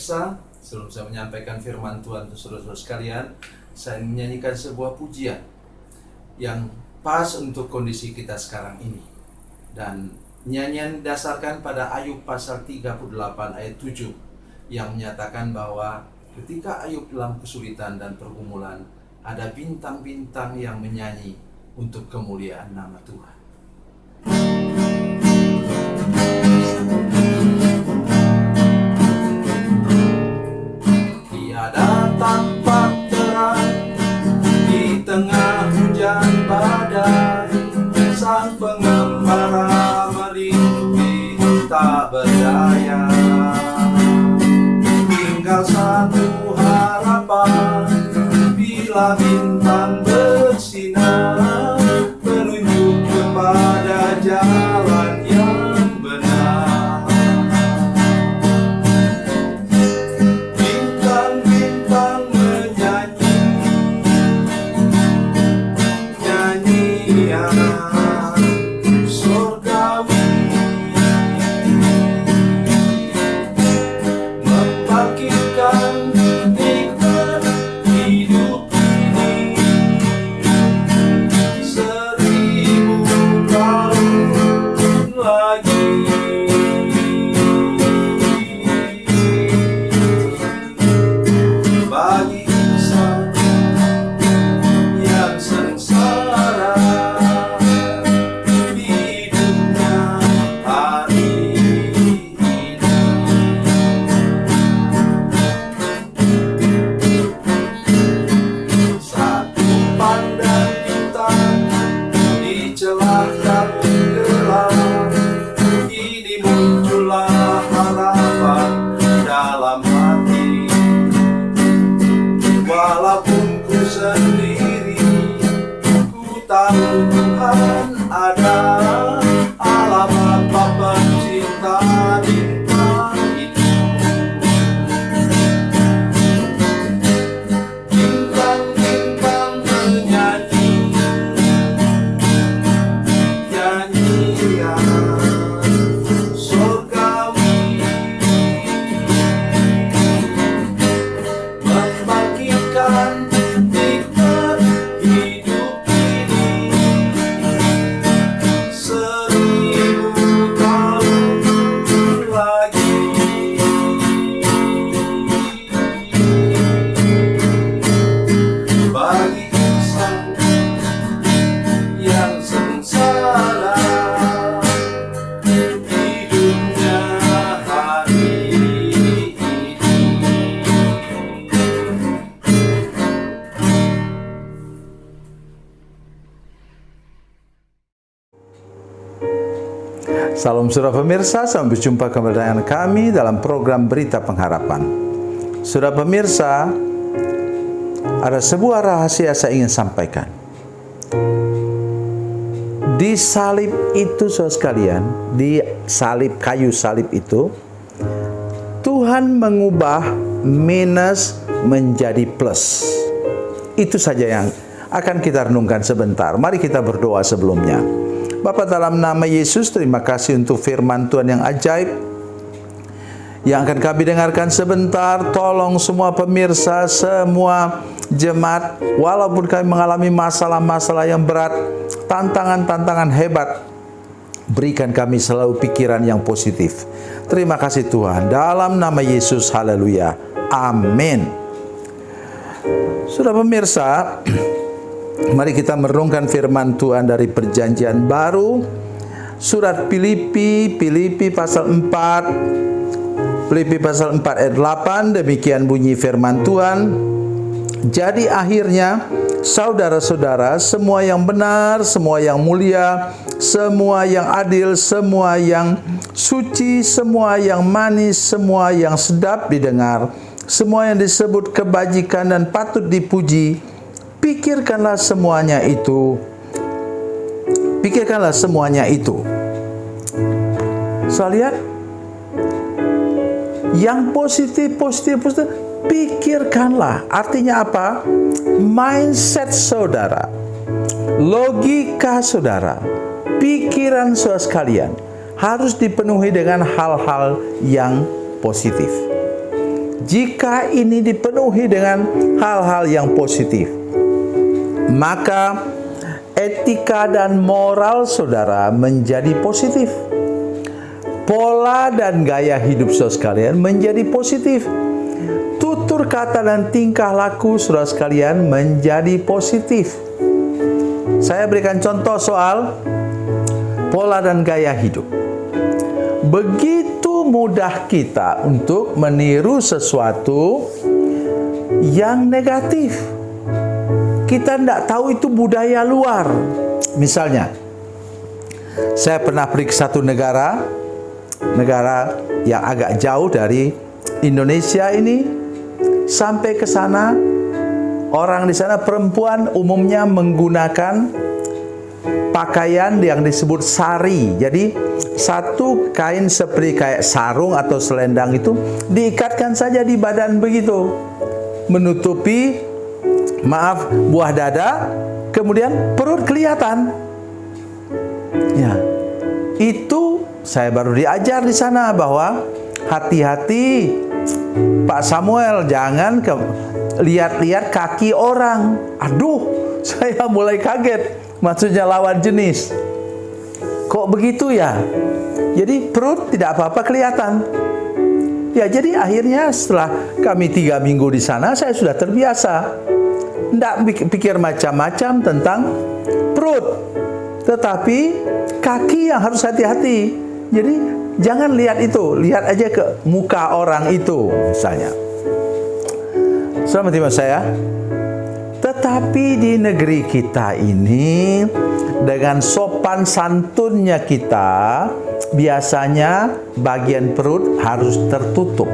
pemirsa, sebelum saya menyampaikan firman Tuhan untuk saudara-saudara sekalian, saya menyanyikan sebuah pujian yang pas untuk kondisi kita sekarang ini. Dan nyanyian didasarkan pada Ayub pasal 38 ayat 7 yang menyatakan bahwa ketika Ayub dalam kesulitan dan pergumulan, ada bintang-bintang yang menyanyi untuk kemuliaan nama Tuhan. Tiada tampak terang di tengah hujan badai, sang pengembara merintih tak berdaya. Tinggal satu harapan, bila bintang bersinar, menunjuk kepada jalan yang benar. Bintang-bintang menyanyi nyanyian surgawi, membangkitkan nikmat hidup ini 1000 tahun lagi. Bagi insan yang sengsara, hidupnya hari ini. Satu pandang bintang di celah kabut gelap, ini muncullah harapan dalam hati. Walaupun ku sendiri, ku tahu Tuhan ada, alamat Bapa cinta bintang itu. Bintang-bintang menyanyi nyanyian surgawi, membangkitkan nikmat hidup ini 1000 tahun lagi. Bagi insan yang sengsara, hidupnya hari ini. Salam saudara pemirsa, sampai jumpa kembali dengan kami dalam program Berita Pengharapan. Saudara pemirsa, ada sebuah rahasia saya ingin sampaikan. Di salib itu saudara sekalian, di salib, kayu salib itu, Tuhan mengubah minus menjadi plus. Itu saja yang akan kita renungkan sebentar. Mari kita berdoa sebelumnya. Bapa, dalam nama Yesus, terima kasih untuk firman Tuhan yang ajaib yang akan kami dengarkan sebentar. Tolong semua pemirsa, semua jemaat, walaupun kami mengalami masalah-masalah yang berat, tantangan-tantangan hebat, berikan kami selalu pikiran yang positif. Terima kasih Tuhan, dalam nama Yesus, haleluya, amin. Sudah pemirsa, mari kita merenungkan firman Tuhan dari Perjanjian Baru, surat Filipi pasal 4, Filipi pasal 4 ayat 8, demikian bunyi firman Tuhan. Jadi akhirnya, saudara-saudara, semua yang benar, semua yang mulia, semua yang adil, semua yang suci, semua yang manis, semua yang sedap didengar, semua yang disebut kebajikan dan patut dipuji, pikirkanlah semuanya itu. Pikirkanlah semuanya itu. So, lihat yang positif. Pikirkanlah. Artinya apa? Mindset saudara, logika saudara, pikiran saudara sekalian harus dipenuhi dengan hal-hal yang positif. Jika ini dipenuhi dengan hal-hal yang positif, maka etika dan moral saudara menjadi positif. Pola dan gaya hidup saudara sekalian menjadi positif. Tutur kata dan tingkah laku saudara sekalian menjadi positif. Saya berikan contoh soal pola dan gaya hidup. Begitu mudah kita untuk meniru sesuatu yang negatif. Kita tidak tahu itu budaya luar. Misalnya, saya pernah pergi ke satu negara yang agak jauh dari Indonesia ini. Sampai ke sana, orang di sana perempuan umumnya menggunakan pakaian yang disebut sari. Jadi satu kain seperti kayak sarung atau selendang itu diikatkan saja di badan begitu, menutupi buah dada, kemudian perut kelihatan. Ya, itu saya baru diajar di sana bahwa hati-hati Pak Samuel, jangan lihat-lihat kaki orang. Aduh, saya mulai kaget. Maksudnya lawan jenis. Kok begitu ya? Jadi perut tidak apa-apa kelihatan. Ya, jadi akhirnya setelah kami 3 minggu di sana, saya sudah terbiasa. Tidak pikir macam-macam tentang perut. Tetapi kaki yang harus hati-hati. Jadi jangan lihat itu, lihat aja ke muka orang itu misalnya. Selamat tinggal saya. Tetapi di negeri kita ini, dengan sopan santunnya kita, biasanya bagian perut harus tertutup.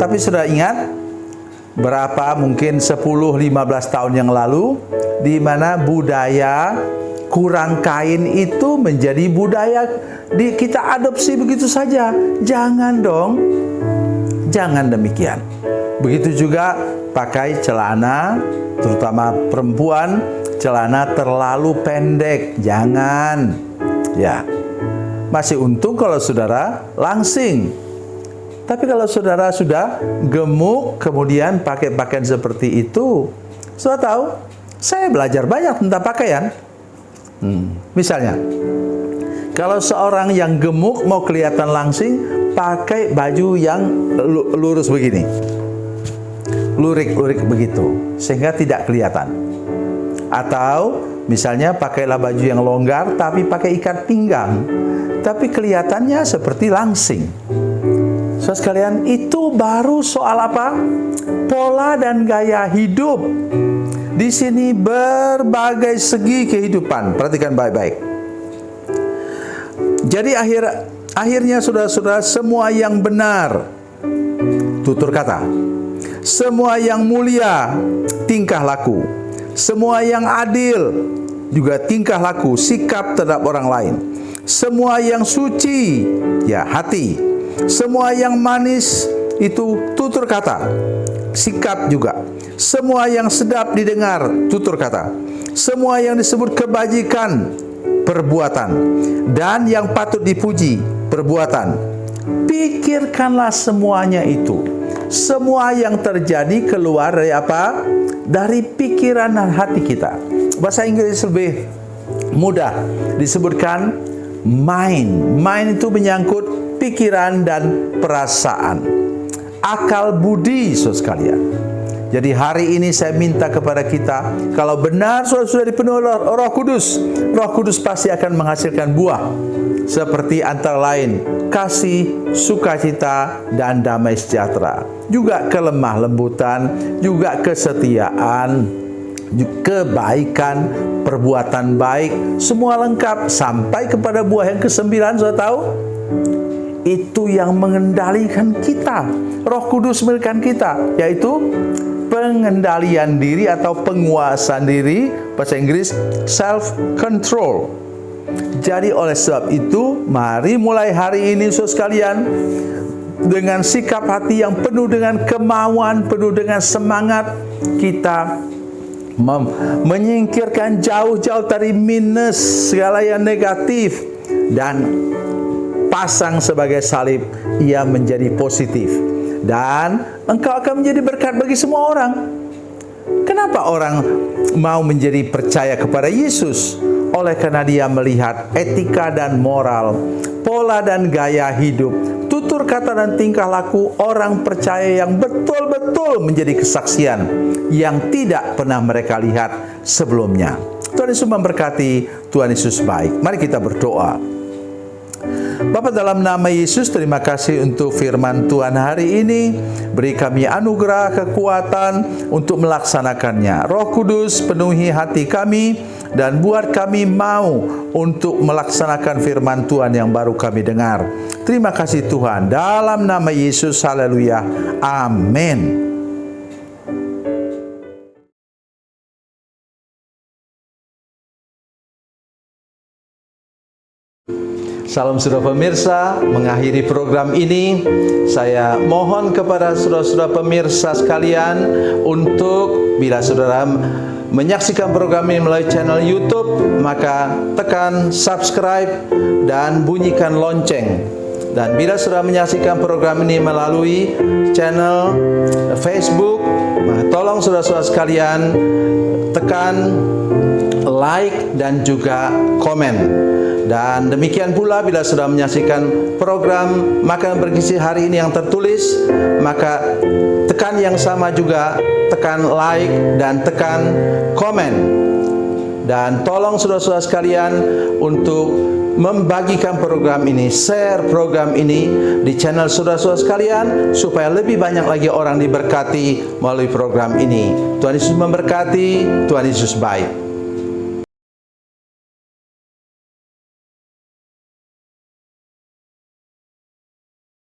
Tapi sudah ingat, berapa mungkin 10-15 tahun yang lalu, di mana budaya kurang kain itu menjadi budaya kita adopsi begitu saja. Jangan dong. Jangan demikian. Begitu juga pakai celana, terutama perempuan, celana terlalu pendek. Jangan. Ya. Masih untung kalau saudara langsing. Tapi kalau saudara sudah gemuk, kemudian pakai pakaian seperti itu, saudara tahu, saya belajar banyak tentang pakaian. Misalnya, kalau seorang yang gemuk mau kelihatan langsing, pakai baju yang lurus begini, lurik-lurik begitu, sehingga tidak kelihatan. Atau misalnya pakailah baju yang longgar, tapi pakai ikat pinggang, tapi kelihatannya seperti langsing. Saudara sekalian, itu baru soal apa? Pola dan gaya hidup. Di sini berbagai segi kehidupan. Perhatikan baik-baik. Jadi akhirnya saudara-saudara, semua yang benar, tutur kata. Semua yang mulia, tingkah laku. Semua yang adil, juga tingkah laku, sikap terhadap orang lain. Semua yang suci, ya hati. Semua yang manis, itu tutur kata, sikap juga. Semua yang sedap didengar, tutur kata. Semua yang disebut kebajikan, perbuatan. Dan yang patut dipuji, perbuatan. Pikirkanlah semuanya itu. Semua yang terjadi keluar dari apa? Dari pikiran dan hati kita. Bahasa Inggris lebih mudah disebutkan mind. Mind itu menyangkut pikiran dan perasaan. Akal budi, saudara sekalian. Jadi hari ini saya minta kepada kita, kalau benar sudah dipenuhi Roh Kudus, Roh Kudus pasti akan menghasilkan buah seperti antara lain kasih, sukacita, dan damai sejahtera. Juga kelemah lembutan, juga kesetiaan, kebaikan, perbuatan baik, semua lengkap sampai kepada buah yang ke-9. Sudah tahu? Itu yang mengendalikan kita. Roh Kudus memberikan kita, yaitu pengendalian diri atau penguasaan diri, bahasa Inggris self control. Jadi oleh sebab itu, mari mulai hari ini saudara sekalian, dengan sikap hati yang penuh dengan kemauan, penuh dengan semangat, kita menyingkirkan jauh-jauh dari minus, segala yang negatif, dan pasang sebagai salib ia menjadi positif. dan engkau akan menjadi berkat bagi semua orang. Kenapa orang mau menjadi percaya kepada Yesus? Oleh karena dia melihat etika dan moral, pola dan gaya hidup, tutur kata dan tingkah laku orang percaya yang betul-betul menjadi kesaksian yang tidak pernah mereka lihat sebelumnya. Tuhan Yesus memberkati, Tuhan Yesus baik. Mari kita berdoa. Bapa, dalam nama Yesus, terima kasih untuk firman Tuhan hari ini. Beri kami anugerah kekuatan untuk melaksanakannya. Roh Kudus penuhi hati kami dan buat kami mau untuk melaksanakan firman Tuhan yang baru kami dengar. Terima kasih Tuhan. Dalam nama Yesus, haleluya. Amin. Salam saudara pemirsa, mengakhiri program ini saya mohon kepada saudara-saudara pemirsa sekalian untuk bila saudara menyaksikan program ini melalui channel YouTube, maka tekan subscribe dan bunyikan lonceng. Dan bila saudara menyaksikan program ini melalui channel Facebook, maka tolong saudara-saudara sekalian tekan like dan juga komen. Dan demikian pula bila sudah menyaksikan program Makan Bergizi hari ini yang tertulis, maka tekan yang sama juga, tekan like dan tekan komen. Dan tolong saudara-saudara sekalian untuk membagikan program ini, share program ini di channel saudara-saudara sekalian, supaya lebih banyak lagi orang diberkati melalui program ini. Tuhan Yesus memberkati, Tuhan Yesus baik.